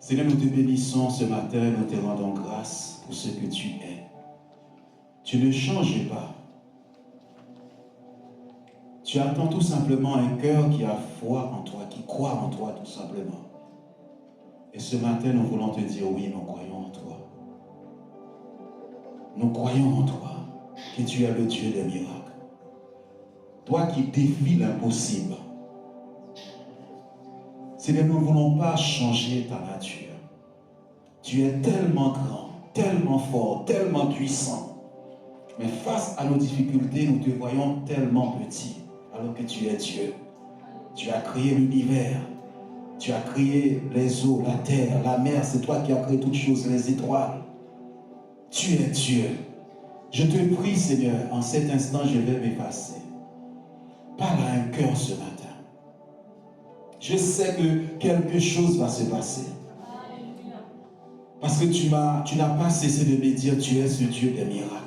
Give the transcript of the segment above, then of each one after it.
Seigneur, nous te bénissons ce matin, nous te rendons grâce pour ce que tu es. Tu ne changes pas. Tu attends tout simplement un cœur qui a foi en toi, qui croit en toi tout simplement. Et ce matin, nous voulons te dire oui, nous croyons en toi. Nous croyons en toi, que tu es le Dieu des miracles. Toi qui défies l'impossible. Seigneur, nous ne voulons pas changer ta nature. Tu es tellement grand, tellement fort, tellement puissant. Mais face à nos difficultés, nous te voyons tellement petit, alors que tu es Dieu. Tu as créé l'univers. Tu as créé les eaux, la terre, la mer. C'est toi qui as créé toutes choses, les étoiles. Tu es Dieu. Je te prie, Seigneur, en cet instant, je vais m'effacer. Parle à un cœur ce matin. Je sais que quelque chose va se passer. Parce que tu n'as pas cessé de me dire, tu es ce Dieu des miracles.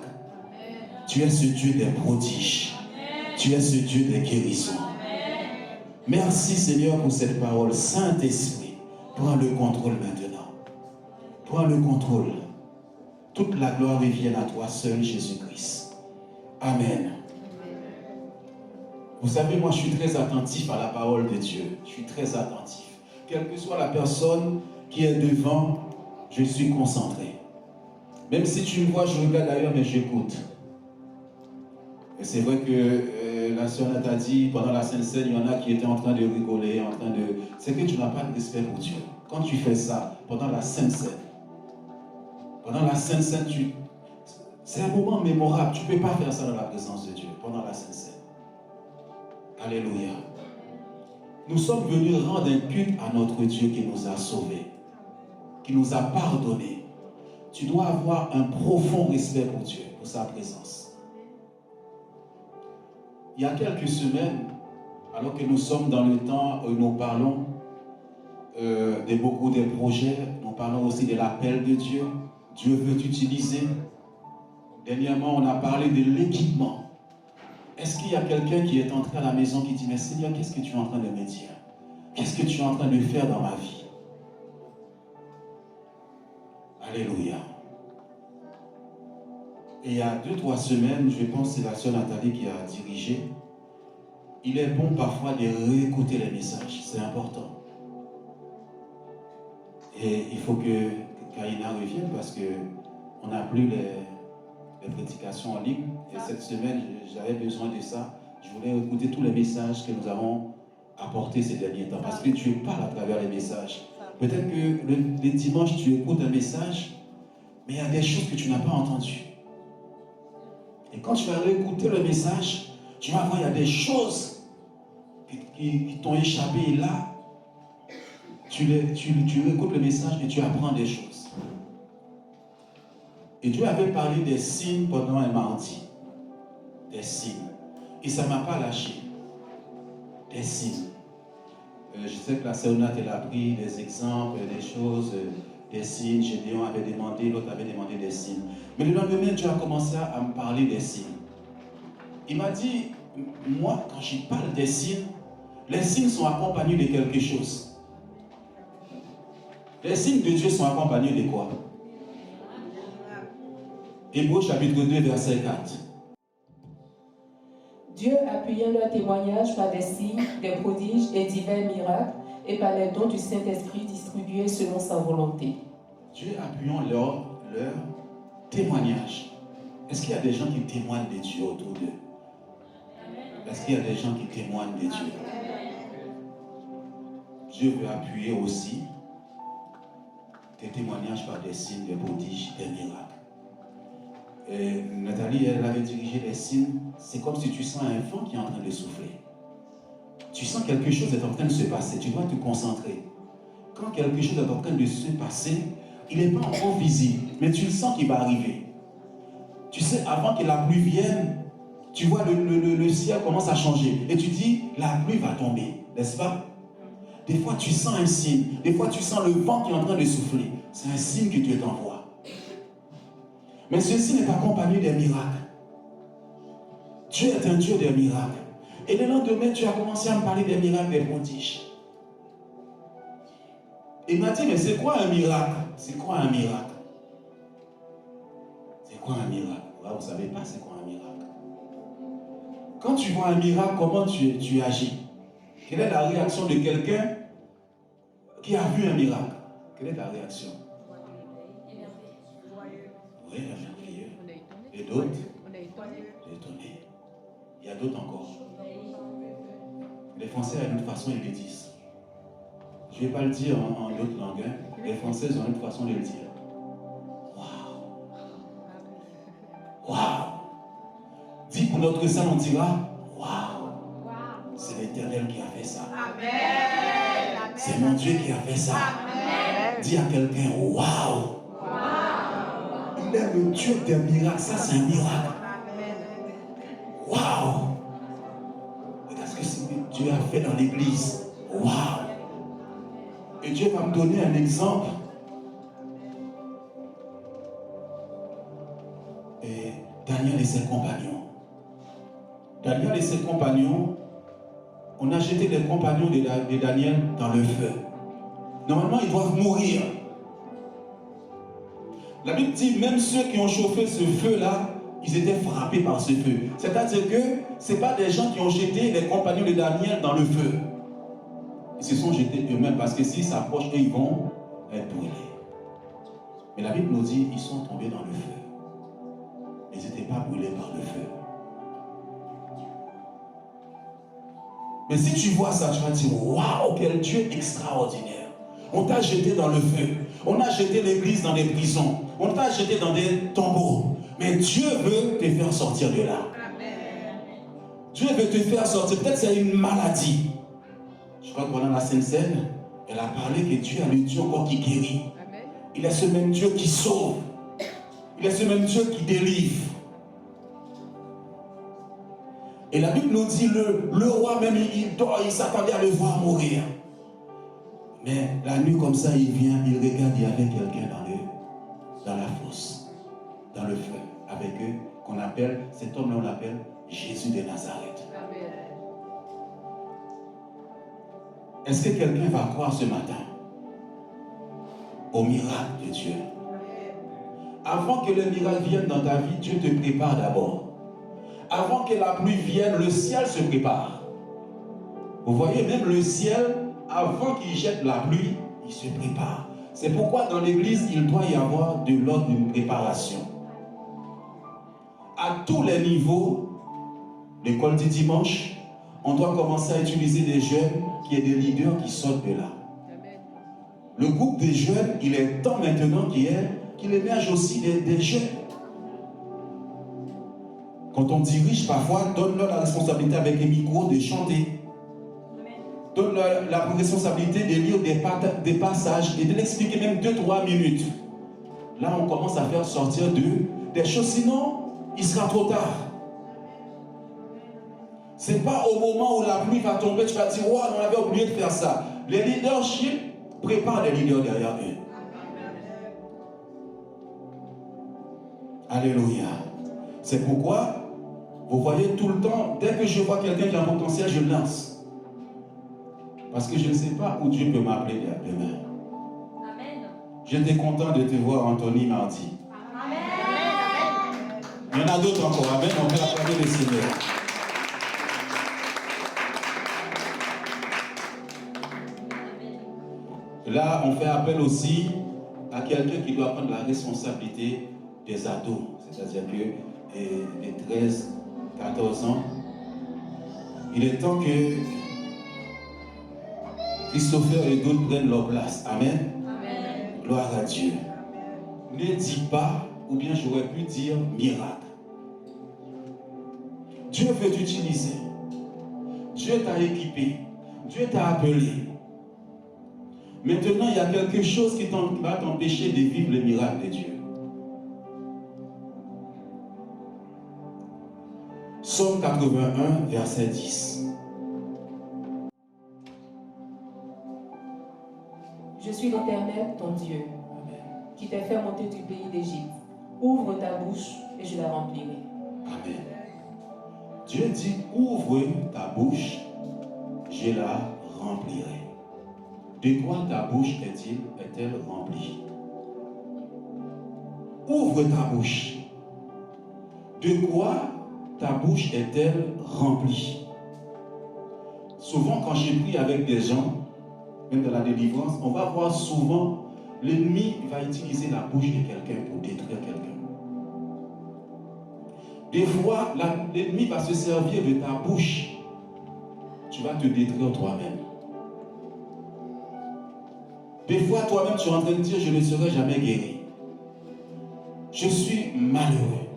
Tu es ce Dieu des prodiges. Tu es ce Dieu des guérisons. Merci Seigneur pour cette parole. Saint-Esprit, prends le contrôle maintenant. Prends le contrôle. Toute la gloire revienne à toi seul, Jésus-Christ. Amen. Vous savez, moi je suis très attentif à la parole de Dieu. Je suis très attentif. Quelle que soit la personne qui est devant, je suis concentré. Même si tu me vois, je regarde d'ailleurs, mais j'écoute. Et c'est vrai que la sœur t'a dit, pendant la Sainte Seine, il y en a qui étaient en train de rigoler, en train de... C'est que tu n'as pas de respect pour Dieu. Quand tu fais ça, pendant la Sainte Seine, c'est un moment mémorable. Tu ne peux pas faire ça dans la présence de Dieu, pendant la Sainte Seine. Alléluia. Nous sommes venus rendre un culte à notre Dieu qui nous a sauvés, qui nous a pardonnés. Tu dois avoir un profond respect pour Dieu, pour sa présence. Il y a quelques semaines, alors que nous sommes dans le temps où nous parlons de beaucoup de projets, nous parlons aussi de l'appel de Dieu. Dieu veut t'utiliser. Dernièrement, on a parlé de l'équipement. Est-ce qu'il y a quelqu'un qui est entré à la maison qui dit, mais Seigneur, qu'est-ce que tu es en train de me dire? Qu'est-ce que tu es en train de faire dans ma vie? Alléluia. Et il y a 2-3 semaines, je pense que c'est la sœur Nathalie qui a dirigé. Il est bon parfois de réécouter les messages, c'est important. Et il faut que Karina revienne parce qu'on n'a plus les prédications en ligne. Et cette semaine, j'avais besoin de ça. Je voulais écouter tous les messages que nous avons apportés ces derniers temps. Parce que Dieu parle à travers les messages. Peut-être que le dimanche, tu écoutes un message, mais il y a des choses que tu n'as pas entendues. Et quand tu vas réécouter le message, tu vas voir, il y a des choses qui t'ont échappé. Et là, tu écoutes le message et tu apprends des choses. Et Dieu avait parlé des signes pendant un mardi. Des signes. Et ça ne m'a pas lâché. Des signes. Je sais que la sœur Nat, elle a pris des exemples, des choses, des signes. Gédéon avait demandé, l'autre avait demandé des signes. Mais le lendemain, Dieu a commencé à me parler des signes. Il m'a dit, moi, quand je parle des signes, les signes sont accompagnés de quelque chose. Les signes de Dieu sont accompagnés de quoi? Hébreux chapitre 2, verset 4. Dieu appuyant leur témoignage par des signes, des prodiges et divers miracles, et par les dons du Saint-Esprit distribués selon sa volonté. Dieu appuyant leur témoignage. Est-ce qu'il y a des gens qui témoignent de Dieu autour d'eux? Est-ce qu'il y a des gens qui témoignent de Dieu? Dieu veut appuyer aussi tes témoignages par des signes, des prodiges, des miracles. Et Nathalie, elle avait dirigé les signes. C'est comme si tu sens un vent qui est en train de souffler. Tu sens quelque chose est en train de se passer. Tu dois te concentrer. Quand quelque chose est en train de se passer, il n'est pas encore visible, mais tu le sens qu'il va arriver. Tu sais, avant que la pluie vienne, tu vois le ciel commence à changer. Et tu dis, la pluie va tomber, n'est-ce pas? Des fois, tu sens un signe. Des fois, tu sens le vent qui est en train de souffler. C'est un signe que Dieu t'envoie. Mais ceci n'est pas accompagné des miracles. Dieu est un Dieu des miracles. Et le lendemain, tu as commencé à me parler des miracles, des prodiges. Il m'a dit, mais c'est quoi un miracle? C'est quoi un miracle? C'est quoi un miracle? Là, vous ne savez pas c'est quoi un miracle. Quand tu vois un miracle, comment tu agis? Quelle est la réaction de quelqu'un qui a vu un miracle? Quelle est ta réaction? Oui, merveilleux. Et d'autres? Étonné. Il y a d'autres encore. Les Français, d'une autre façon, ils le disent. Je ne vais pas le dire en d'autres langues. Les Français ont une façon de le dire. Waouh! Waouh! Dis pour notre salle, on dira waouh! C'est l'Éternel qui a fait ça. Amen. C'est mon Dieu qui a fait ça. Amen. Dis à quelqu'un waouh! Il est le Dieu des miracles. Ça, c'est un miracle. Waouh! Regarde ce que Dieu a fait dans l'église. Waouh! Et Dieu va me donner un exemple. Et Daniel et ses compagnons. Daniel et ses compagnons, on a jeté les compagnons de Daniel dans le feu. Normalement, ils doivent mourir. La Bible dit, même ceux qui ont chauffé ce feu-là, ils étaient frappés par ce feu. C'est-à-dire que ce n'est pas des gens qui ont jeté les compagnons de Daniel dans le feu. Ils se sont jetés eux-mêmes parce que s'ils s'approchent, eux, ils vont être brûlés. Mais la Bible nous dit, ils sont tombés dans le feu. Ils n'étaient pas brûlés par le feu. Mais si tu vois ça, tu vas dire, waouh, quel Dieu extraordinaire. On t'a jeté dans le feu. On a jeté l'église dans des prisons. On t'a jeté dans des tombeaux. Mais Dieu veut te faire sortir de là. Amen. Dieu veut te faire sortir. Peut-être c'est une maladie. Je crois que pendant la Sainte Seine, elle a parlé que Dieu est le Dieu encore qui guérit. Amen. Il est ce même Dieu qui sauve. Il est ce même Dieu qui délivre. Et la Bible nous dit, le roi même, il dort, il s'attendait à le voir mourir. Mais la nuit comme ça, il vient, il regarde, il y avait quelqu'un dans la fosse, dans le feu, avec eux, qu'on appelle, cet homme-là, on l'appelle Jésus de Nazareth. Amen. Est-ce que quelqu'un va croire ce matin au miracle de Dieu? Avant que le miracle vienne dans ta vie, Dieu te prépare d'abord. Avant que la pluie vienne, le ciel se prépare. Vous voyez, même le ciel, avant qu'il jette la pluie, il se prépare. C'est pourquoi dans l'église, il doit y avoir de l'ordre d'une préparation. À tous les niveaux, l'école du dimanche, on doit commencer à utiliser des jeunes qui est des leaders qui sortent de là. Le groupe des jeunes, il est temps maintenant qu'il émerge aussi des jeunes. Quand on dirige, parfois, donne-leur la responsabilité avec les micros de chanter. Donne-leur la responsabilité de lire des passages et de l'expliquer même 2-3 minutes. Là, on commence à faire sortir des choses, sinon, il sera trop tard. Ce n'est pas au moment où la pluie va tomber, tu vas dire, ouais, on avait oublié de faire ça. Les leaderships préparent les leaders derrière eux. Alléluia. C'est pourquoi, vous voyez tout le temps, dès que je vois quelqu'un qui a un potentiel, je lance. Parce que je ne sais pas où Dieu peut m'appeler demain. Amen. J'étais content de te voir, Anthony, mardi. Amen. Il y en a d'autres encore. Amen. On peut acclamer le Seigneur. Là, on fait appel aussi à quelqu'un qui doit prendre la responsabilité des ados. C'est-à-dire que les 13, 14 ans, il est temps que Christopher et d'autres prennent leur place. Amen. Amen. Gloire à Dieu. Amen. Ne dis pas, ou bien j'aurais pu dire miracle. Dieu veut t'utiliser. Dieu t'a équipé. Dieu t'a appelé. Maintenant, il y a quelque chose qui va t'empêcher de vivre le miracle de Dieu. Psaume 81, verset 10. Je suis l'Éternel, ton Dieu, qui t'ai fait monter du pays d'Égypte. Ouvre ta bouche et je la remplirai. Amen. Dieu dit, ouvre ta bouche, je la remplirai. De quoi ta bouche est-elle remplie? Ouvre ta bouche. De quoi ta bouche est-elle remplie? Souvent, quand j'ai pris avec des gens, même dans la délivrance, on va voir souvent l'ennemi va utiliser la bouche de quelqu'un pour détruire quelqu'un. Des fois, l'ennemi va se servir de ta bouche. Tu vas te détruire toi-même. Des fois, toi-même, tu es en train de dire, je ne serai jamais guéri. Je suis malheureux.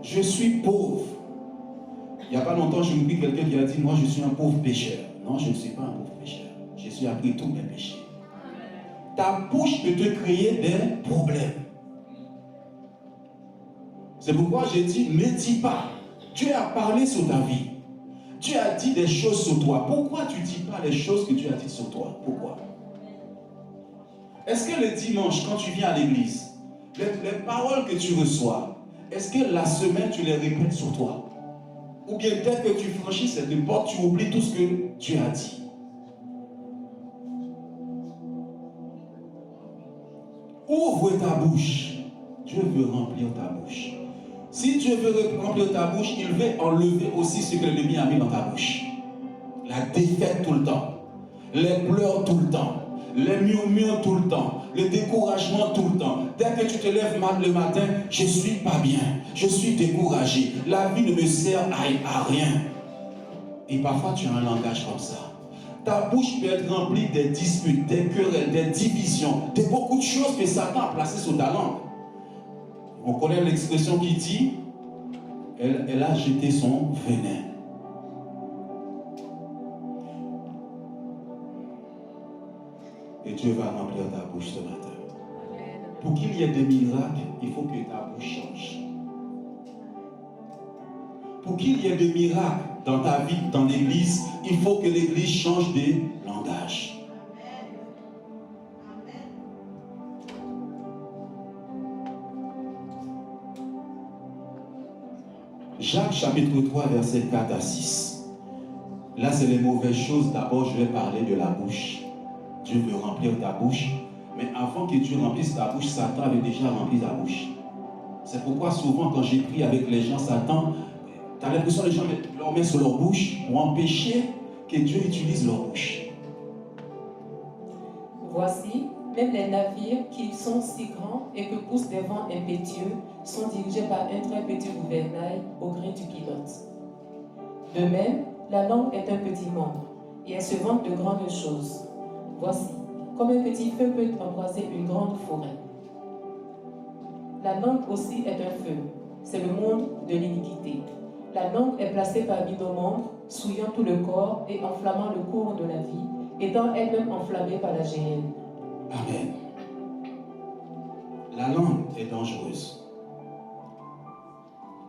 Je suis pauvre. Il n'y a pas longtemps, je me pris quelqu'un qui a dit, moi, je suis un pauvre pécheur. Non, je ne suis pas un pauvre pécheur. Jésus a pris tous mes péchés. Ta bouche peut te créer des problèmes. C'est pourquoi j'ai dit, ne dis pas. Dieu a parlé sur ta vie. Dieu a dit des choses sur toi. Pourquoi tu ne dis pas les choses que Dieu a dites sur toi? Pourquoi? Est-ce que le dimanche, quand tu viens à l'église, les paroles que tu reçois, est-ce que la semaine, tu les répètes sur toi? Ou bien dès que tu franchis cette porte, tu oublies tout ce que Dieu a dit? Ouvre ta bouche. Dieu veut remplir ta bouche. Si Dieu veut remplir ta bouche, il veut enlever aussi ce que l'ennemi a mis dans ta bouche. La défaite tout le temps, les pleurs tout le temps, les murmures tout le temps, le découragement tout le temps. Dès que tu te lèves le matin, je ne suis pas bien, je suis découragé, la vie ne me sert à rien. Et parfois tu as un langage comme ça. Ta bouche peut être remplie des disputes, des querelles, des divisions, de beaucoup de choses que Satan a placées sur ta langue. On connaît l'expression qui dit, elle a jeté son venin. Et Dieu va remplir ta bouche ce matin. Pour qu'il y ait des miracles, il faut que ta bouche change. Pour qu'il y ait des miracles dans ta vie, dans l'église, il faut que l'église change de langage. Jacques chapitre 3, versets 4 à 6. Là, c'est les mauvaises choses. D'abord, je vais parler de la bouche. Dieu veut remplir ta bouche. Mais avant que Dieu remplisse ta bouche, Satan avait déjà rempli ta bouche. C'est pourquoi souvent, quand j'écris avec les gens, Satan, tu as l'impression que les gens mettent leurs mains sur leur bouche pour empêcher que Dieu utilise leur bouche. Voici, même les navires qui sont si grands et que poussent des vents impétueux sont dirigés par un très petit gouvernail au gré du pilote. De même, la langue est un petit membre et elle se vante de grandes choses. Voici, comme un petit feu peut embraser une grande forêt. La langue aussi est un feu, c'est le monde de l'iniquité. La langue est placée parmi nos membres, souillant tout le corps et enflammant le cours de la vie, étant elle-même enflammée par la géhenne. Amen. La langue est dangereuse.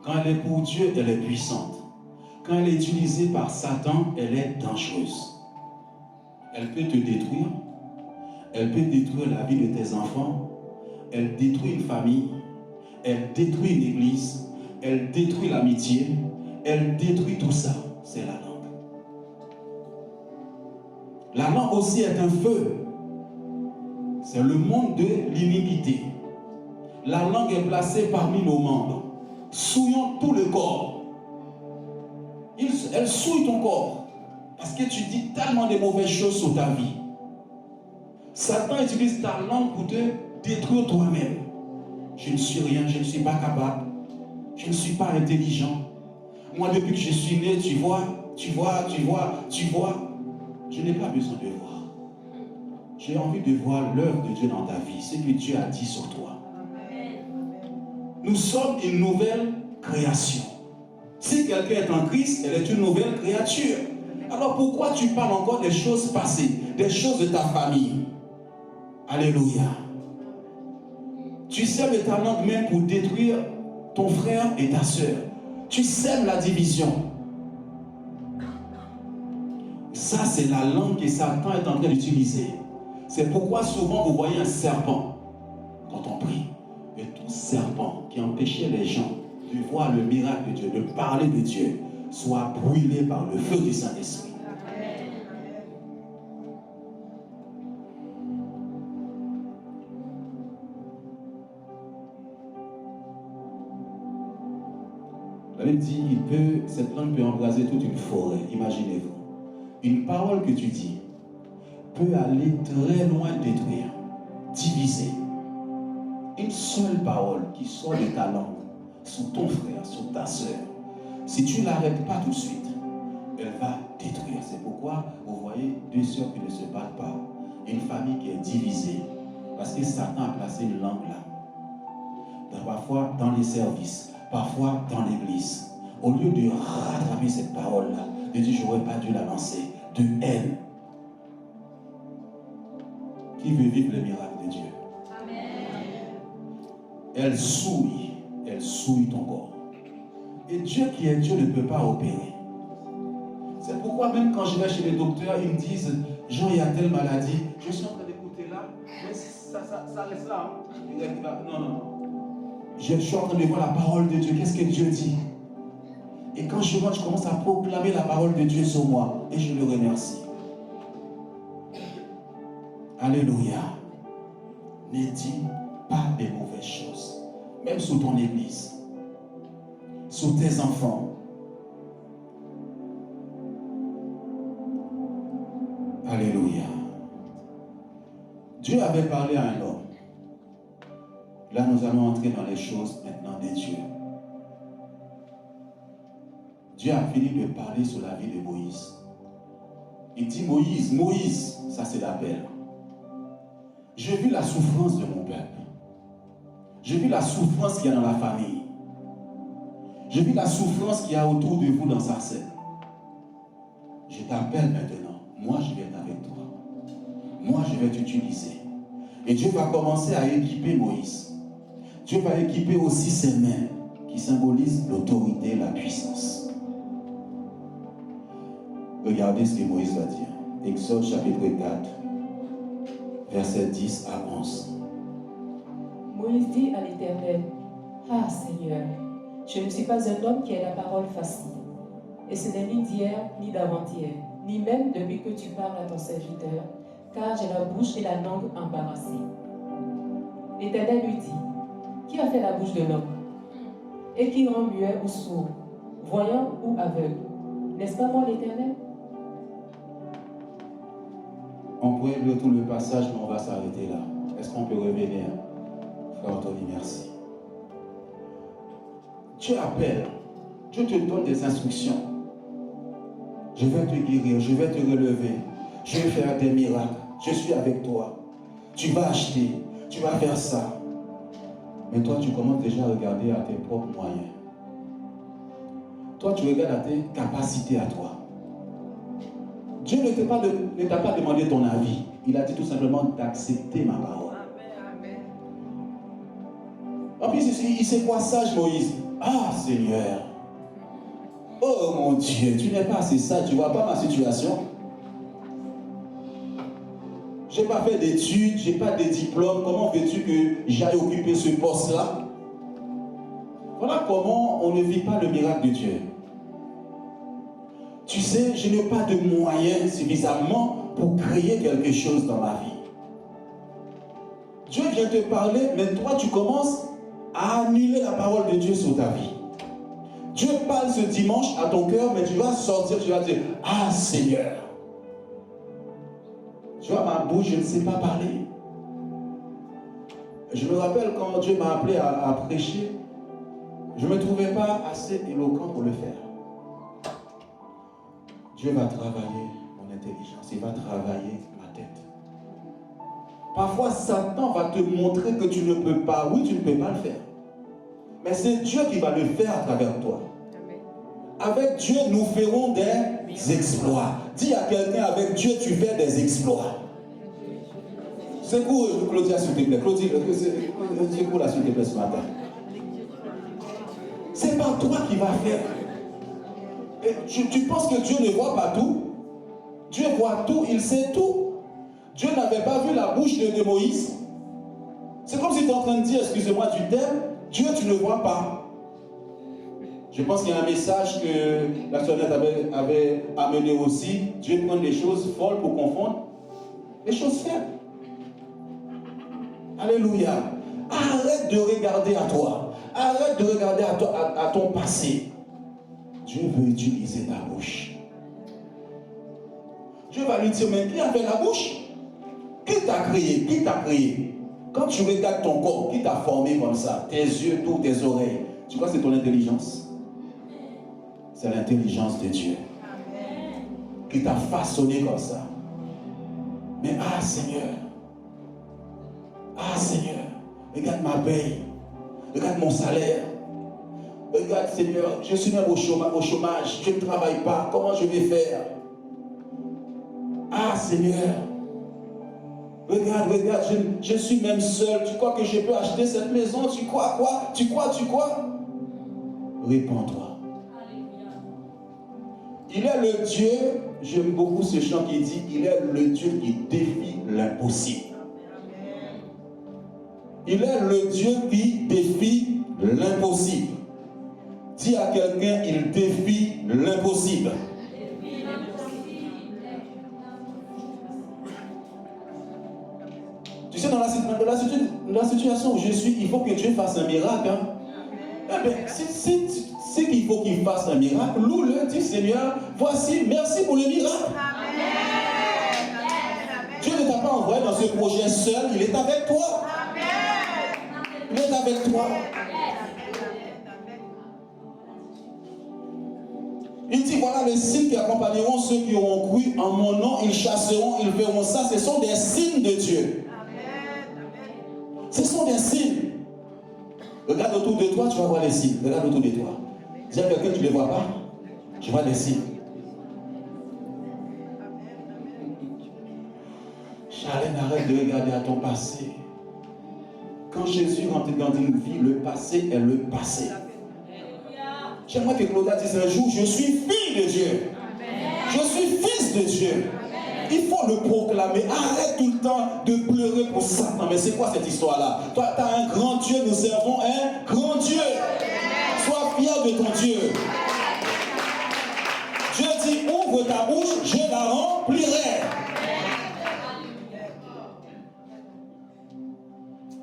Quand elle est pour Dieu, elle est puissante. Quand elle est utilisée par Satan, elle est dangereuse. Elle peut te détruire. Elle peut détruire la vie de tes enfants. Elle détruit une famille. Elle détruit une église. Elle détruit l'amitié. Elle détruit tout ça. C'est la langue. La langue aussi est un feu. C'est le monde de l'iniquité. La langue est placée parmi nos membres, souillant tout le corps. Elle souille ton corps parce que tu dis tellement de mauvaises choses sur ta vie. Satan utilise ta langue pour te détruire toi-même. Je ne suis rien, je ne suis pas capable, je ne suis pas intelligent. Moi, depuis que je suis né, tu vois, je n'ai pas besoin de voir. J'ai envie de voir l'œuvre de Dieu dans ta vie, ce que Dieu a dit sur toi. Nous sommes une nouvelle création. Si quelqu'un est en Christ, elle est une nouvelle créature. Alors pourquoi tu parles encore des choses passées, des choses de ta famille? Alléluia. Tu sèmes de ta langue même pour détruire ton frère et ta soeur. Tu sèmes la division. Ça, c'est la langue que Satan est en train d'utiliser. C'est pourquoi souvent vous voyez un serpent quand on prie. Et tout serpent qui empêchait les gens de voir le miracle de Dieu, de parler de Dieu, soit brûlé par le feu du Saint-Esprit. Bible dit, cette langue peut embraser toute une forêt. Imaginez-vous. Une parole que tu dis peut aller très loin détruire, diviser. Une seule parole qui sort de ta langue, sur ton frère, sur ta soeur, si tu ne l'arrêtes pas tout de suite, elle va détruire. C'est pourquoi vous voyez deux sœurs qui ne se battent pas. Une famille qui est divisée. Parce que Satan a placé une langue là. Parfois dans les services, parfois dans l'église. Au lieu de rattraper cette parole-là, de dire j'aurais pas dû la lancer, de haine. Qui veut vivre le miracle de Dieu? Amen. Elle souille ton corps. Et Dieu qui est Dieu ne peut pas opérer. C'est pourquoi même quand je vais chez les docteurs, ils me disent Jean, il y a telle maladie. Je suis en train d'écouter là, mais ça reste là. Non. Je suis en train de voir la parole de Dieu. Qu'est-ce que Dieu dit? Et quand je commence à proclamer la parole de Dieu sur moi. Et je le remercie. Alléluia. Ne dis pas des mauvaises choses. Même sur ton église. Sur tes enfants. Alléluia. Dieu avait parlé à un homme. Là, nous allons entrer dans les choses maintenant de Dieu. Dieu a fini de parler sur la vie de Moïse. Il dit Moïse, ça c'est l'appel. J'ai vu la souffrance de mon peuple. J'ai vu la souffrance qu'il y a dans la famille. J'ai vu la souffrance qu'il y a autour de vous dans Sarcelles. Je t'appelle maintenant. Moi, je vais être avec toi. Moi, je vais t'utiliser. Et Dieu va commencer à équiper Moïse. Dieu va équiper aussi ses mains qui symbolisent l'autorité et la puissance. Regardez ce que Moïse va dire. Exode chapitre 4, versets 10 à 11. Moïse dit à l'Éternel, « Ah Seigneur, je ne suis pas un homme qui ait la parole facile. Et ce n'est ni d'hier ni d'avant-hier, ni même depuis que tu parles à ton serviteur, car j'ai la bouche et la langue embarrassées. » L'Éternel lui dit, « Qui a fait la bouche de l'homme? Et qui rend muet ou sourd, voyant ou aveugle? N'est-ce pas moi l'Éternel? » On pourrait lire tout le passage, mais on va s'arrêter là. Est-ce qu'on peut revenir? Frère Anthony, merci. Dieu appelle. Dieu te donne des instructions. Je vais te guérir, je vais te relever. Je vais faire des miracles. Je suis avec toi. Tu vas acheter, tu vas faire ça. Mais toi, tu commences déjà à regarder à tes propres moyens. Toi, tu regardes à tes capacités à toi. Dieu ne t'a pas demandé ton avis. Il a dit tout simplement d'accepter ma parole. Amen. En plus, il s'est quoi sage, Moïse? Ah, Seigneur. Oh mon Dieu, tu n'es pas assez sage. Tu ne vois pas ma situation. Je n'ai pas fait d'études, je n'ai pas de diplôme. Comment veux-tu que j'aille occuper ce poste-là? Voilà comment on ne vit pas le miracle de Dieu. Tu sais, je n'ai pas de moyens suffisamment pour créer quelque chose dans ma vie. Dieu vient te parler, mais toi tu commences à annuler la parole de Dieu sur ta vie. Dieu parle ce dimanche à ton cœur, mais tu vas sortir, tu vas dire, ah Seigneur. Tu vois, ma bouche, je ne sais pas parler. Je me rappelle quand Dieu m'a appelé à prêcher, je ne me trouvais pas assez éloquent pour le faire. Dieu va travailler mon intelligence, il va travailler ma tête. Parfois, Satan va te montrer que tu ne peux pas. Oui, tu ne peux pas le faire. Mais c'est Dieu qui va le faire à travers toi. Avec Dieu, nous ferons des exploits. Dis à quelqu'un, avec Dieu, tu fais des exploits. Secours, Claudia, s'il te plaît. Claudia, secours-la, s'il te plaît, ce matin. C'est pas toi qui vas faire. Et tu penses que Dieu ne voit pas tout? Dieu voit tout, il sait tout. Dieu n'avait pas vu la bouche de Moïse. C'est comme si tu es en train de dire, excusez-moi du terme, Dieu, tu ne vois pas. Je pense qu'il y a un message que la sonnette avait amené aussi. Dieu prend des choses folles pour confondre les choses faibles. Alléluia. Arrête de regarder à toi. Arrête de regarder à ton passé. Dieu veut utiliser ta bouche. Dieu va lui dire, mais qui a fait la bouche? Qui t'a créé? Qui t'a créé? Quand tu regardes ton corps, qui t'a formé comme ça? Tes yeux, tous tes oreilles. Tu crois que c'est ton intelligence? C'est l'intelligence de Dieu. Amen. Qui t'a façonné comme ça. Mais Seigneur, Seigneur, regarde ma paye, regarde mon salaire. Regarde Seigneur, je suis même au chômage, je ne travaille pas, comment je vais faire? Seigneur, regarde, je suis même seul, tu crois que je peux acheter cette maison? Tu crois quoi? Tu crois? Réponds-toi. Il est le Dieu, j'aime beaucoup ce chant qui dit, il est le Dieu qui défie l'impossible. Il est le Dieu qui défie l'impossible. Dis à quelqu'un, il défie l'impossible. Tu sais, dans la situation où je suis, il faut que Dieu fasse un miracle. Hein? Eh bien, c'est qu'il faut qu'il fasse un miracle. Loue-le, dis Seigneur, voici, merci pour le miracle. Amen. Dieu ne t'a pas envoyé dans ce projet seul, il est avec toi. Amen. Il est avec toi. Il dit, voilà les signes qui accompagneront ceux qui auront cru en mon nom, ils chasseront, ils feront ça. Ce sont des signes de Dieu. Ce sont des signes. Regarde autour de toi, tu vas voir les signes. Regarde autour de toi. Dis à quelqu'un, tu ne les vois pas. Tu vois des signes. Charlène, arrête de regarder à ton passé. Quand Jésus rentre dans une vie, le passé est le passé. J'aimerais que Claudia dise un jour, je suis fille de Dieu. Je suis fils de Dieu. Il faut le proclamer. Arrête tout le temps de pleurer pour Satan. Mais c'est quoi cette histoire-là? Toi, tu as un grand Dieu, nous servons un grand Dieu. Sois fier de ton Dieu. Dieu dit, ouvre ta bouche, je la remplirai.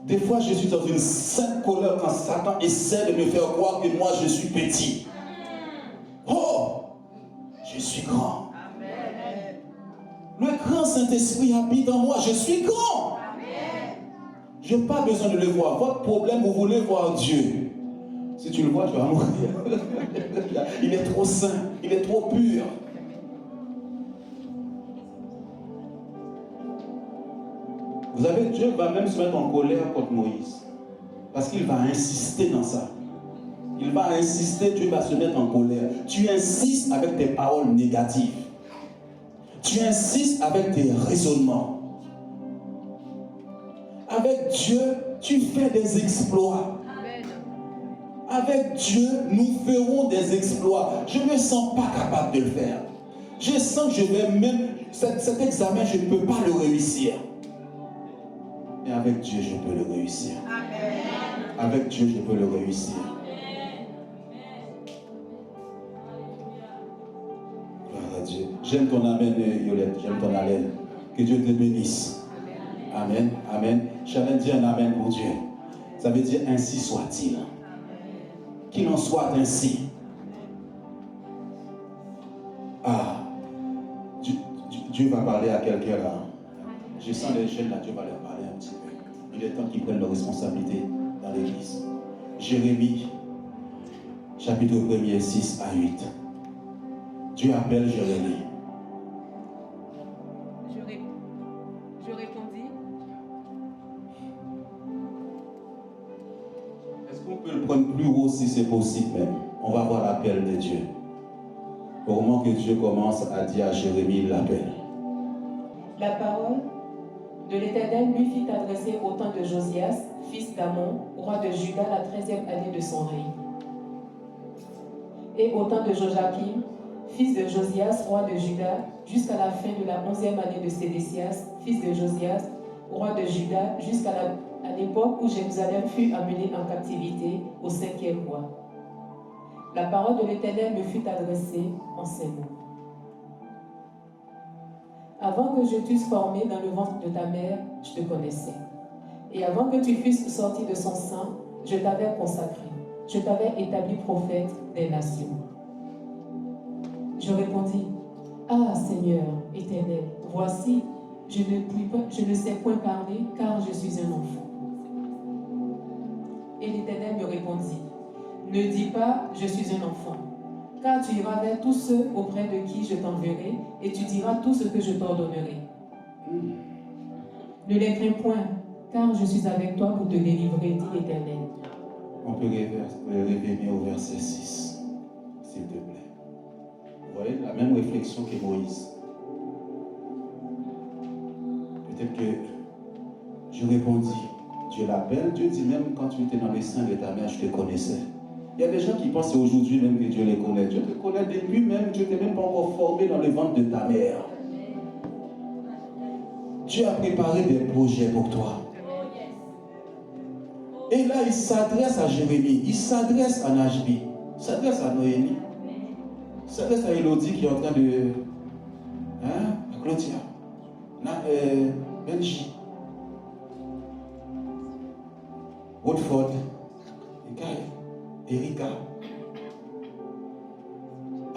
Des fois, je suis dans une sainte colère quand Satan essaie de me faire croire que moi, je suis petit. Oh, je suis grand. Le grand Saint-Esprit habite en moi. Je suis grand. Je n'ai pas besoin de le voir. Votre problème, vous voulez voir Dieu. Si tu le vois, tu vas mourir. Il est trop saint. Il est trop pur. Vous savez, Dieu va même se mettre en colère contre Moïse. Parce qu'il va insister dans ça. Il va insister, Dieu va se mettre en colère. Tu insistes avec tes paroles négatives. Tu insistes avec tes raisonnements. Avec Dieu, tu fais des exploits. Avec Dieu, nous ferons des exploits. Je ne me sens pas capable de le faire. Je sens que je vais même... Cet examen, je ne peux pas le réussir. Mais avec Dieu, je peux le réussir. Avec Dieu, je peux le réussir. Dieu. J'aime ton amen, Yolette. J'aime ton amen. Que Dieu te bénisse. Amen. Amen. J'allais dire un amen pour Dieu. Ça veut dire ainsi soit-il. Qu'il en soit ainsi. Dieu va parler à quelqu'un là. Je sens les jeunes là, Dieu va leur parler un petit peu. Il est temps qu'ils prennent leurs responsabilités dans l'église. Jérémie, chapitre 1er, 6 à 8. Dieu appelle Jérémie. Je répondis. Est-ce qu'on peut le prendre plus haut si c'est possible même? On va voir l'appel de Dieu. Au moment que Dieu commence à dire à Jérémie, il l'appelle. La parole de l'Éternel lui fit adresser au temps de Josias, fils d'Amon, roi de Juda, la 13e année de son règne. Et au temps de Joachim, fils de Josias, roi de Juda, jusqu'à la fin de la 11e année de Sédécias, fils de Josias, roi de Juda, jusqu'à l'époque où Jérusalem fut amenée en captivité au 5e mois. La parole de l'Éternel me fut adressée en ces mots. Avant que je t'eusse formé dans le ventre de ta mère, je te connaissais. Et avant que tu fusses sorti de son sein, je t'avais consacré. Je t'avais établi prophète des nations. Je répondis, ah Seigneur éternel, voici, je ne sais point parler car je suis un enfant. Et l'Éternel me répondit, ne dis pas je suis un enfant, car tu iras vers tous ceux auprès de qui je t'enverrai et tu diras tout ce que je t'ordonnerai. Ne les crains point, car je suis avec toi pour te délivrer, dit l'Éternel. On peut revenir au verset 6, s'il te plaît. Vous voyez la même réflexion que Moïse. Peut-être que je répondis, Dieu l'appelle, Dieu dit même quand tu étais dans les seins de ta mère, je te connaissais. Il y a des gens qui pensent aujourd'hui même que Dieu les connaît. Dieu te connaît depuis même, Dieu ne t'est même pas encore formé dans le ventre de ta mère. Dieu a préparé des projets pour toi. Et là, il s'adresse à Jérémie, il s'adresse à Najbi, il s'adresse à Noémie, il s'adresse à Élodie qui est en train de... à Claudia, Benji, Woodford, Erika.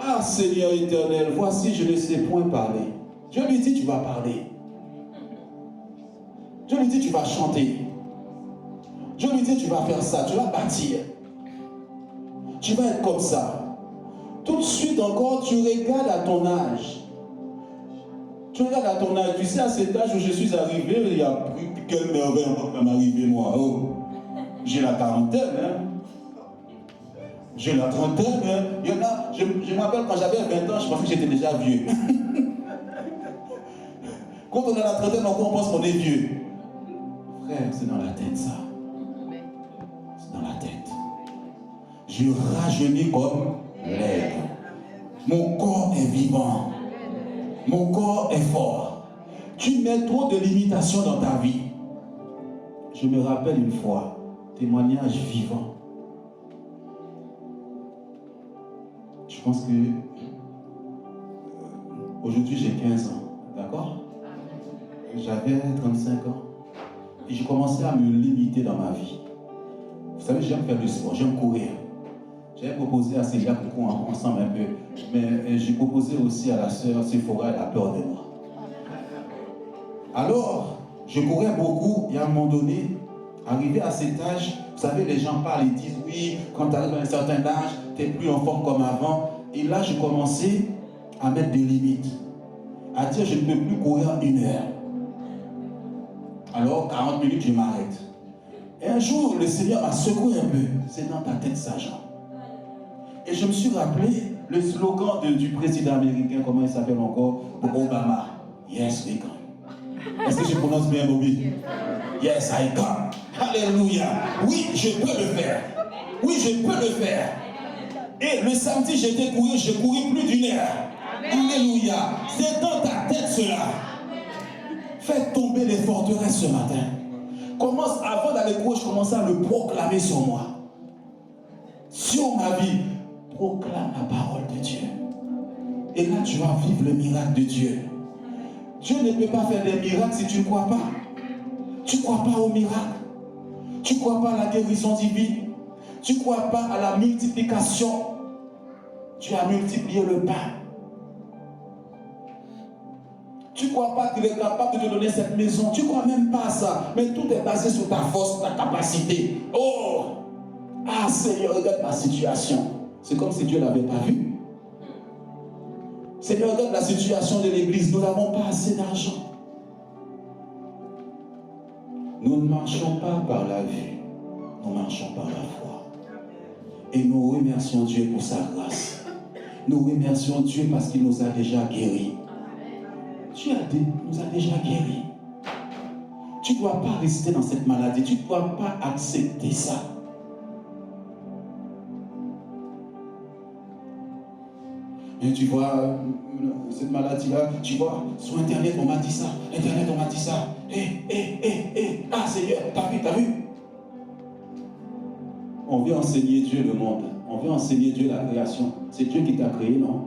Ah Seigneur éternel, voici je ne sais point parler. Dieu lui dit tu vas parler. Dieu lui dit tu vas chanter. Dieu lui dit tu vas faire ça, tu vas bâtir. Tu vas être comme ça. Tout de suite encore, tu regardes à ton âge. Tu regardes à ton âge. Tu sais, à cet âge où je suis arrivé, il y a plus quelle merveille à m'arriver moi. Oh. J'ai la quarantaine, hein. J'ai la trentaine, hein. Il y en a, je me rappelle quand j'avais 20 ans, je pensais que j'étais déjà vieux. Quand on a la trentaine, encore on pense qu'on est vieux. Frère, c'est dans la tête ça. C'est dans la tête. Je rajeunis comme l'aigle. Mon corps est vivant. Mon corps est fort. Tu mets trop de limitations dans ta vie. Je me rappelle une fois, témoignage vivant. Je pense que aujourd'hui j'ai 15 ans, d'accord? J'avais 35 ans et j'ai commencé à me limiter dans ma vie. Vous savez, j'aime faire du sport, j'aime courir. J'avais proposé à Célia qu'on court ensemble un peu, mais j'ai proposé aussi à la sœur Sephora, elle a peur de moi. Alors, je courais beaucoup et à un moment donné, arrivé à cet âge, vous savez, les gens parlent, ils disent oui, quand tu arrives à un certain âge, tu n'es plus en forme comme avant. Et là, je commençais à mettre des limites, à dire je ne peux plus courir 1 heure. Alors, 40 minutes, je m'arrête. Et un jour, le Seigneur m'a secoué un peu. C'est dans ta tête, ça, Jean. Et je me suis rappelé le slogan du président américain, comment il s'appelle encore, Obama. Yes, we can. Est-ce que je prononce bien, Bobby? Yes, I can. Alléluia. Oui, je peux le faire. Oui, je peux le faire. Et le samedi, j'étais couru, je courais plus d'1 heure. Alléluia. C'est dans ta tête cela. Fais tomber les forteresses ce matin. Commence, avant d'aller courir, je commençais à le proclamer sur moi. Sur ma vie. Proclame la parole de Dieu. Et là, tu vas vivre le miracle de Dieu. Dieu ne peut pas faire des miracles si tu ne crois pas. Tu ne crois pas au miracle. Tu ne crois pas à la guérison divine. Tu ne crois pas à la multiplication. Tu as multiplié le pain. Tu ne crois pas qu'il est capable de te donner cette maison. Tu ne crois même pas à ça. Mais tout est basé sur ta force, ta capacité. Oh! Ah Seigneur, regarde ma situation. C'est comme si Dieu ne l'avait pas vu. Seigneur, regarde la situation de l'église. Nous n'avons pas assez d'argent. Nous ne marchons pas par la vue. Nous marchons par la foi. Et nous remercions Dieu pour sa grâce. Nous remercions Dieu parce qu'il nous a déjà guéris. Dieu nous a déjà guéris. Tu ne dois pas rester dans cette maladie. Tu ne dois pas accepter ça. Et tu vois, cette maladie-là, tu vois, sur Internet, on m'a dit ça. Internet, on m'a dit ça. Ah Seigneur, t'as vu? On veut enseigner Dieu le monde. On veut enseigner Dieu la création. C'est Dieu qui t'a créé, non?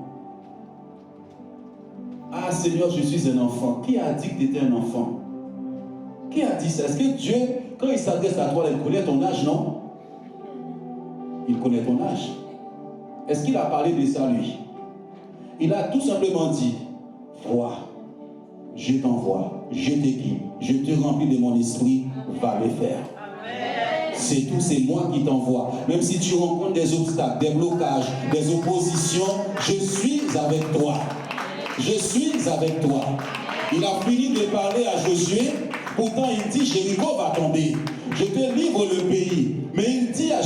Ah Seigneur, je suis un enfant. Qui a dit que tu étais un enfant? Qui a dit ça? Est-ce que Dieu, quand il s'adresse à toi, il connaît ton âge, non? Il connaît ton âge. Est-ce qu'il a parlé de ça, lui? Il a tout simplement dit, vois, je t'envoie, je t'équipe, je te remplis de mon esprit, va le faire. C'est tout, c'est moi qui t'envoie. Même si tu rencontres des obstacles, des blocages, des oppositions, je suis avec toi. Je suis avec toi. Il a fini de parler à Josué. Pourtant, il dit, Jéricho va tomber. Je te livre le pays. Mais il dit à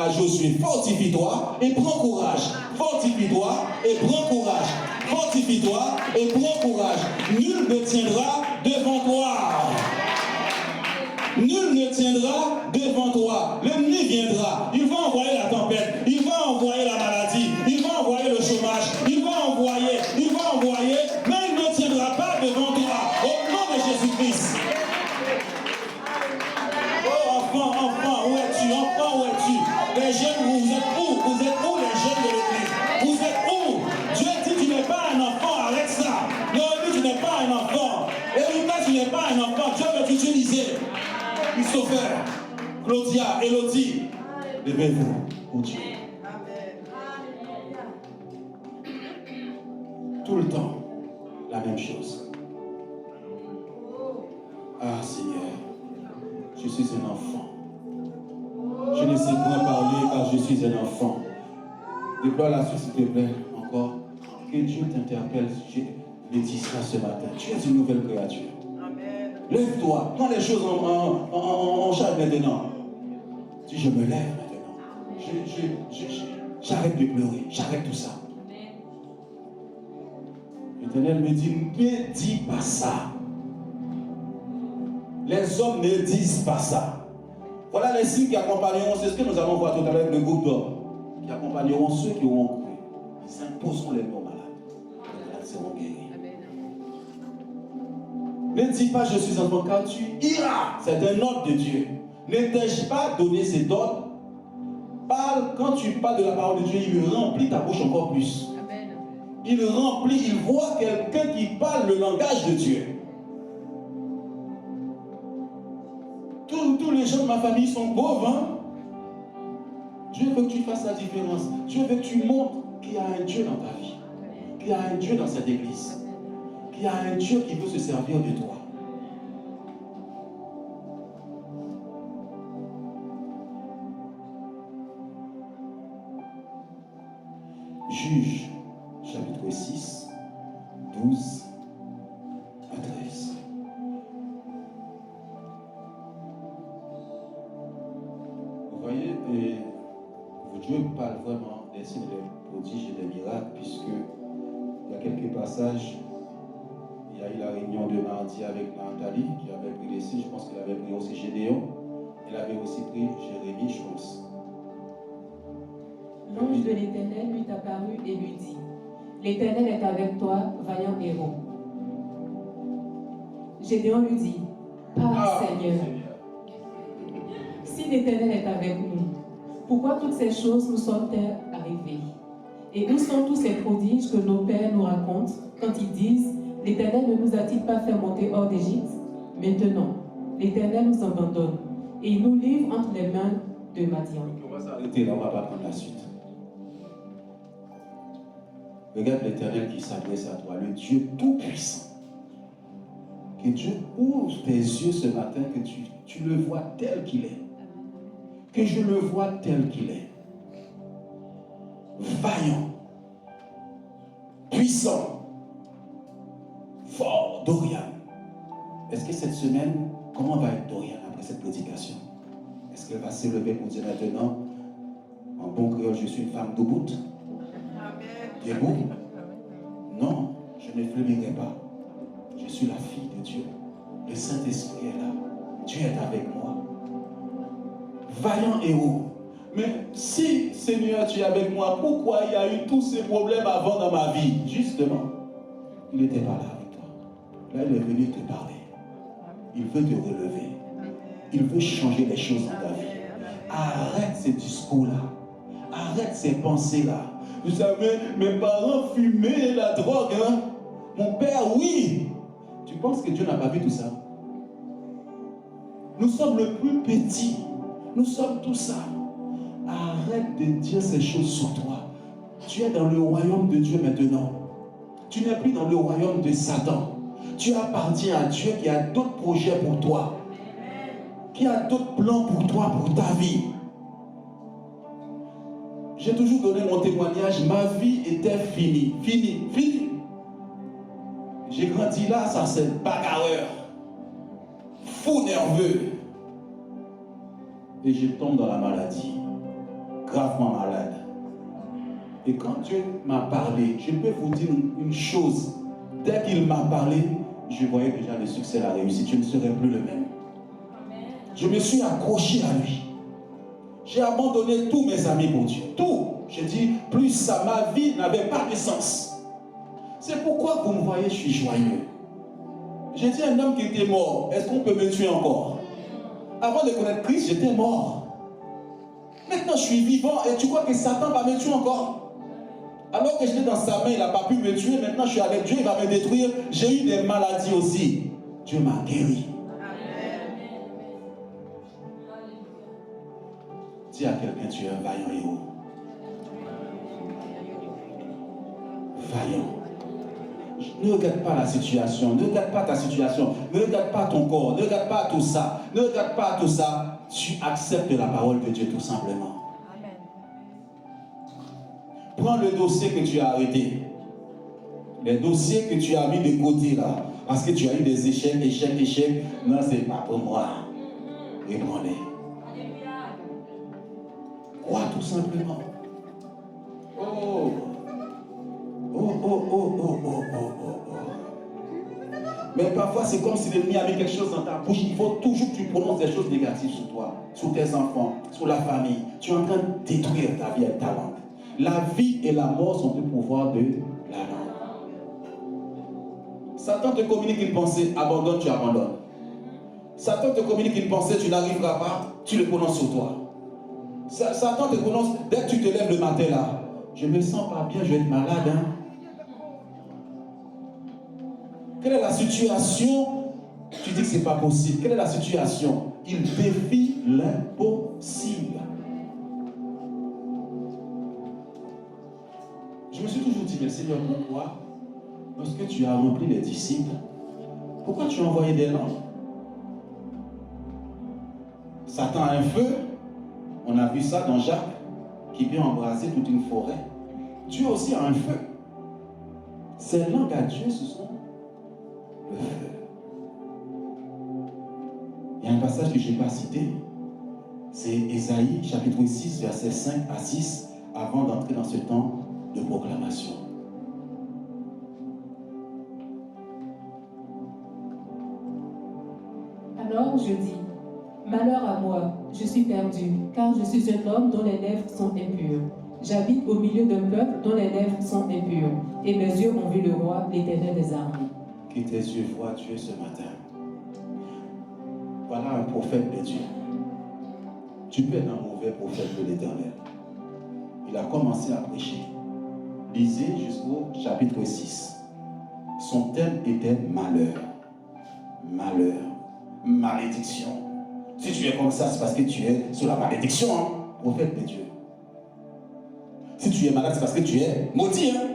Josué, fortifie-toi et prends courage. Fortifie-toi et prends courage. Fortifie-toi et prends courage. Nul ne tiendra devant toi. Nul ne tiendra devant toi. L'ennemi viendra. Il va envoyer la tempête. Il va envoyer la maladie. Il va envoyer le chômage. Il va envoyer. Mais il ne tiendra pas devant toi. Au nom de Jésus-Christ. Oh, enfant, où es-tu? Enfant, où es-tu? Les jeunes, vous êtes où? Vous êtes où, les jeunes de l'église? Vous êtes où? Dieu dit, tu n'es pas un enfant, arrête ça. Noémie, tu n'es pas un enfant. Erika, tu n'es pas un enfant. Dieu veut t'utiliser. Christopher, Claudia, Elodie, levez-vous pour Dieu. Tout le temps, la même chose. Ah Seigneur, je suis un enfant. Je ne sais point parler car je suis un enfant. Déploie la suite s'il te plaît, encore. Que Dieu t'interpelle, Laetitia, ce matin. Tu es une nouvelle créature. Lève-toi, prends les choses en charge maintenant. Si je me lève maintenant, j'arrête de pleurer, j'arrête tout ça. L'Éternel me dit, ne dis pas ça. Les hommes ne disent pas ça. Voilà les signes qui accompagneront, c'est ce que nous allons voir tout à l'heure avec le groupe d'hommes, qui accompagneront ceux qui auront cru. Ils imposeront les mains aux malades. Les malades seront guéris. Ne dis pas je suis enfant car tu iras. C'est un ordre de Dieu. Ne t'ai-je pas donné cet ordre? Parle, quand tu parles de la parole de Dieu, il remplit ta bouche encore plus. Amen. Il remplit, il voit quelqu'un qui parle le langage de Dieu. Tous les gens de ma famille sont pauvres. Hein? Dieu veut que tu fasses la différence. Dieu veut que tu montres qu'il y a un Dieu dans ta vie. Qu'il y a un Dieu dans cette église. Qu'il y a un Dieu qui veut se servir de toi. Juge, chapitre 6, 12 à 13. Vous voyez, Dieu parle vraiment des signes, des prodiges et des miracles, puisque il y a quelques passages. Il y a eu la réunion de mardi avec Nathalie, qui avait pris les signes. Je pense qu'elle avait pris aussi Gédéon. Elle avait aussi pris Jérémie, je pense. L'ange de l'Éternel lui apparut et lui dit, l'Éternel est avec toi, vaillant héros. Gédéon lui dit, Seigneur, si l'Éternel est avec nous, pourquoi toutes ces choses nous sont-elles arrivées? Et où sont tous ces prodiges que nos pères nous racontent quand ils disent, l'Éternel ne nous a-t-il pas fait monter hors d'Égypte? Maintenant, l'Éternel nous abandonne et il nous livre entre les mains de Madian. On va s'arrêter là, on ne va pas prendre la suite. Regarde l'Éternel qui s'adresse à toi, le Dieu tout-puissant. Que Dieu ouvre tes yeux ce matin, que tu le vois tel qu'il est. Que je le vois tel qu'il est. Vaillant, puissant, fort, Dorian. Est-ce que cette semaine, comment va être Dorian après cette prédication? Est-ce qu'elle va s'élever pour dire maintenant, en bon créole, je suis une femme debout? Debout? Non, je ne flémirai pas. Je suis la fille de Dieu. Le Saint-Esprit est là. Dieu est avec moi. Vaillant héros. Mais si, Seigneur, tu es avec moi, pourquoi il y a eu tous ces problèmes avant dans ma vie? Justement, il n'était pas là avec toi. Là, il est venu te parler. Il veut te relever. Il veut changer les choses dans ta vie. Arrête ces discours-là. Arrête ces pensées-là. Vous savez, mes parents fumaient la drogue. Hein? Mon père, oui. Tu penses que Dieu n'a pas vu tout ça? Nous sommes le plus petit. Nous sommes tout ça. Arrête de dire ces choses sur toi. Tu es dans le royaume de Dieu maintenant. Tu n'es plus dans le royaume de Satan. Tu appartiens à Dieu qui a d'autres projets pour toi. Qui a d'autres plans pour toi, pour ta vie. J'ai toujours donné mon témoignage. Ma vie était finie. Finie. J'ai grandi là, ça c'est bagarreur. Fou nerveux. Et je tombe dans la maladie. Gravement malade. Et quand Dieu m'a parlé, je peux vous dire une chose. Dès qu'il m'a parlé, je voyais déjà le succès, la réussite. Je ne serais plus le même. Je me suis accroché à lui. J'ai abandonné tous mes amis pour Dieu. Tout. J'ai dit, plus ça, ma vie n'avait pas de sens. C'est pourquoi vous me voyez, je suis joyeux. J'ai dit à un homme qui était mort, est-ce qu'on peut me tuer encore? Avant de connaître Christ, j'étais mort. Maintenant, je suis vivant et tu crois que Satan va me tuer encore? Alors que j'étais dans sa main, il n'a pas pu me tuer. Maintenant, je suis avec Dieu, il va me détruire. J'ai eu des maladies aussi. Dieu m'a guéri. Dis à quelqu'un, tu es un vaillant héros. Vaillant. Ne regarde pas la situation, ne regarde pas ta situation, ne regarde pas ton corps, ne regarde pas tout ça, ne regarde pas tout ça. Tu acceptes la parole de Dieu tout simplement. Amen. Prends le dossier que tu as arrêté, les dossiers que tu as mis de côté là, parce que tu as eu des échecs. Non, c'est pas pour moi. Reprends-les. Crois tout simplement. Oh. Mais parfois, c'est comme si l'ennemi avait quelque chose dans ta bouche. Il faut toujours que tu prononces des choses négatives sur toi, sur tes enfants, sur la famille. Tu es en train de détruire ta vie avec ta langue. La vie et la mort sont au pouvoir de la langue. Satan te communique une pensée, abandonne, tu abandonnes. Satan te communique une pensée, tu n'arriveras pas, tu le prononces sur toi. Satan te prononce, dès que tu te lèves le matin là, je me sens pas bien, je vais être malade. Hein? Quelle est la situation? Tu dis que ce n'est pas possible. Quelle est la situation? Il défie l'impossible. Je me suis toujours dit, mais Seigneur, pourquoi? Lorsque tu as rempli les disciples, pourquoi tu as envoyé des langues? Satan a un feu. On a vu ça dans Jacques, qui peut embraser toute une forêt. Dieu aussi a un feu. Ces langues à Dieu, ce sont le feu. Il y a un passage que je n'ai pas cité. C'est Ésaïe, chapitre 6, versets 5 à 6, avant d'entrer dans ce temps de proclamation. Alors je dis, malheur à moi, je suis perdu, car je suis un homme dont les lèvres sont impures. J'habite au milieu d'un peuple dont les lèvres sont impures, et mes yeux ont vu le roi, l'Éternel des armées. Que tes yeux voient Dieu ce matin. Voilà un prophète de Dieu. Tu peux être un mauvais prophète de l'Éternel. Il a commencé à prêcher. Lisez jusqu'au chapitre 6. Son thème était malheur. Malheur. Malédiction. Si tu es comme ça, c'est parce que tu es sous la malédiction, hein? Prophète de Dieu. Si tu es malade, c'est parce que tu es maudit. Hein?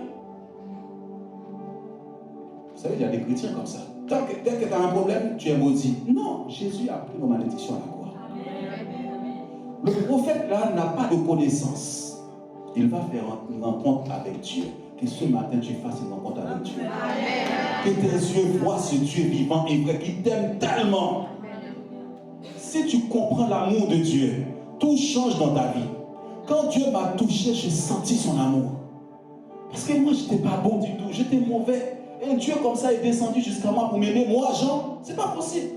Vous savez, il y a des chrétiens comme ça. Dès que tu as un problème, tu es maudit. Non, Jésus a pris nos malédictions à la croix. Le prophète là n'a pas de connaissance. Il va faire une rencontre avec Dieu. Que ce matin tu fasses une rencontre avec Dieu. Que tes yeux voient ce Dieu vivant et vrai qui t'aime tellement. Si tu comprends l'amour de Dieu, tout change dans ta vie. Quand Dieu m'a touché, j'ai senti son amour. Parce que moi, je n'étais pas bon du tout, j'étais mauvais. Et Dieu comme ça est descendu jusqu'à moi pour m'aimer. Moi, Jean, c'est pas possible.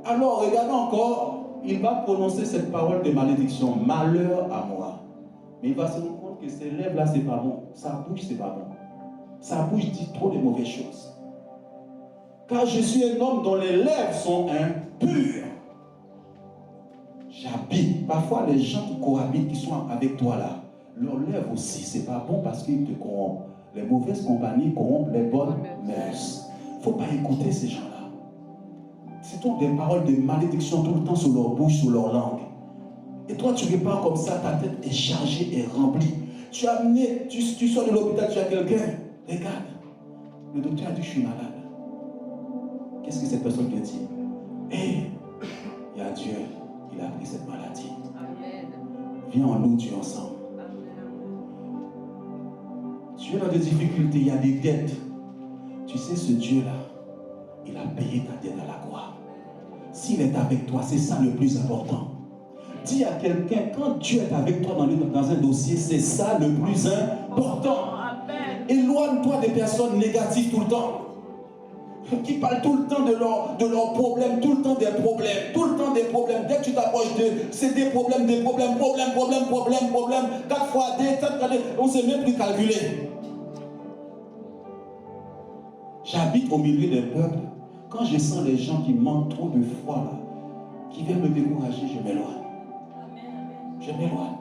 Alors, regardez encore, il va prononcer cette parole de malédiction. Malheur à moi. Mais il va se rendre compte que ses lèvres là, c'est pas bon. Sa bouche, c'est pas bon. Sa bouche dit trop de mauvaises choses. Car je suis un homme dont les lèvres sont impures. J'habite. Parfois, les gens qui cohabitent, qui sont avec toi là, leurs lèvres aussi, c'est pas bon parce qu'ils te corrompent. Les mauvaises compagnies corrompent les bonnes mœurs. Il ne faut pas écouter ces gens-là. C'est donc des paroles de malédiction tout le temps sur leur bouche, sur leur langue. Et toi, tu repars comme ça, ta tête est chargée et remplie. Tu as amené, tu sors de l'hôpital, tu as quelqu'un. Regarde, le docteur a dit, je suis malade. Qu'est-ce que cette personne te dit? Hé, il y a Dieu, il a pris cette maladie. Amen. Viens, on loue Dieu ensemble. Tu es dans des difficultés, il y a des dettes. Tu sais, ce Dieu-là, il a payé ta dette à la croix. S'il est avec toi, c'est ça le plus important. Dis à quelqu'un, quand Dieu est avec toi dans un dossier, c'est ça le plus important. Amen. Éloigne-toi des personnes négatives tout le temps. Qui parlent tout le temps de leurs problèmes, tout le temps des problèmes, tout le temps des problèmes. Dès que tu t'approches d'eux, c'est des problèmes, problèmes. 4 fois D, on ne sait même plus calculer. J'habite au milieu des peuples. Quand je sens les gens qui manquent trop de foi, là, qui viennent me décourager, je m'éloigne. Je m'éloigne.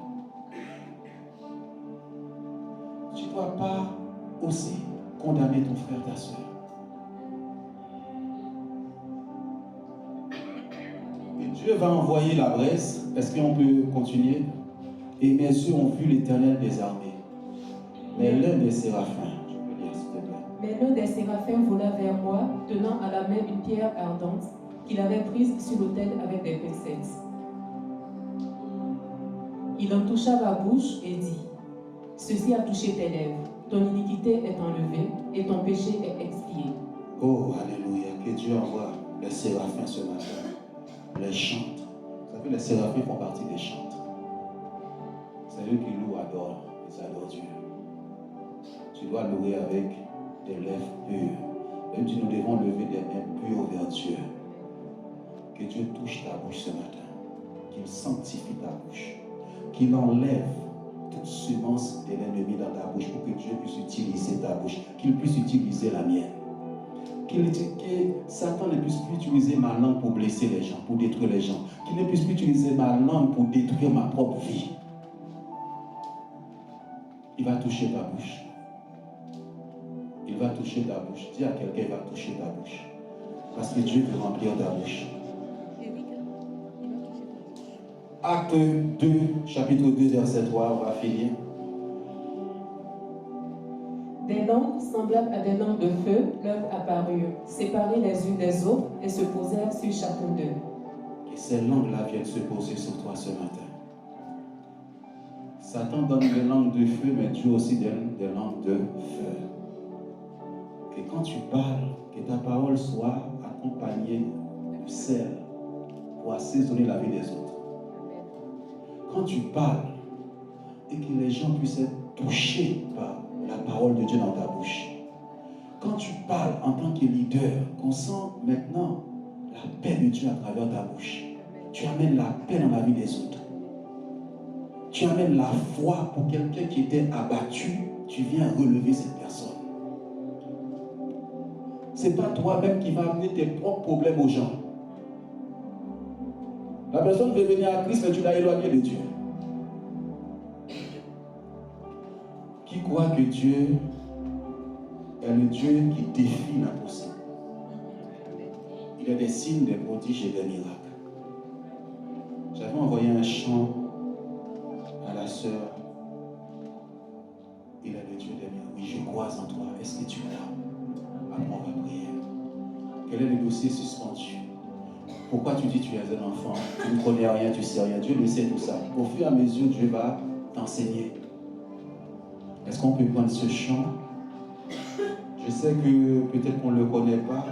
Tu ne dois pas aussi condamner ton frère, ta soeur. Et Dieu va envoyer la braise. Est-ce qu'on peut continuer? Et mes yeux ont vu l'Éternel des armées. Mais l'un des séraphins, je peux lire s'il te plaît. Mais l'un des séraphins vola vers moi, tenant à la main une pierre ardente qu'il avait prise sur l'autel avec des pincettes. Il en toucha ma bouche et dit, « Ceci a touché tes lèvres, ton iniquité est enlevée et ton péché est expié. » Oh, alléluia, que Dieu envoie les séraphins ce matin, les chantes. Vous savez, les séraphins font partie des chantes. C'est eux qui louent, adorent, ils adorent Dieu. Tu dois louer avec des lèvres pures. Même si nous devons lever des mains pures vers Dieu. Que Dieu touche ta bouche ce matin, qu'il sanctifie ta bouche, qu'il enlève toute semence de l'ennemi dans ta bouche pour que Dieu puisse utiliser ta bouche, qu'il puisse utiliser la mienne. Que Satan ne puisse plus utiliser ma langue pour blesser les gens, pour détruire les gens. Qu'il ne puisse plus utiliser ma langue pour détruire ma propre vie. Il va toucher ta bouche. Il va toucher ta bouche. Dis à quelqu'un, il va toucher ta bouche. Parce que Dieu veut remplir ta bouche. Acte 2, chapitre 2, verset 3, on va finir. Des langues semblables à des langues de feu leur apparurent, séparées les unes des autres et se posèrent sur chacun d'eux. Que ces langues-là viennent se poser sur toi ce matin. Satan donne des langues de feu, mais Dieu aussi donne des langues de feu. Que quand tu parles, que ta parole soit accompagnée de sel pour assaisonner la vie des autres. Quand tu parles et que les gens puissent être touchés par la parole de Dieu dans ta bouche. Quand tu parles en tant que leader, qu'on sent maintenant la paix de Dieu à travers ta bouche. Tu amènes la paix dans la vie des autres. Tu amènes la foi pour quelqu'un qui était abattu. Tu viens relever cette personne. Ce n'est pas toi-même qui vas amener tes propres problèmes aux gens. La personne veut venir à Christ, mais tu l'as éloigné de Dieu. Qui croit que Dieu est le Dieu qui défie l'impossible. Il y a des signes, des prodiges et des miracles. J'avais envoyé un chant à la sœur. Il est le Dieu des miracles. Oui, je crois en toi. Est-ce que tu l'as? Après, on va prier. Quel est le dossier suspendu? Pourquoi tu dis que tu es un enfant? Tu ne connais rien, tu ne sais rien. Dieu le sait tout ça. Au fur et à mesure, Dieu va t'enseigner. Est-ce qu'on peut prendre ce chant? Je sais que peut-être qu'on ne le connaît pas.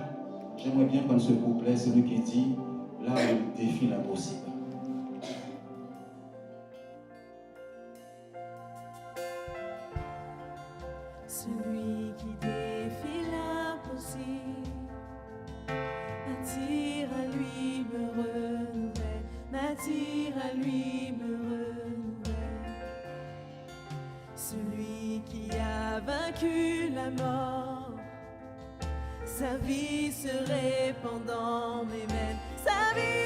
J'aimerais bien prendre ce couplet, celui qui dit « Là où il défie l'impossible ». Celui qui défie l'impossible m'attire à lui, me renouvelle, m'attire à lui, me renouvelle. Celui qui a vaincu la mort, sa vie se répand dans mes veines, sa vie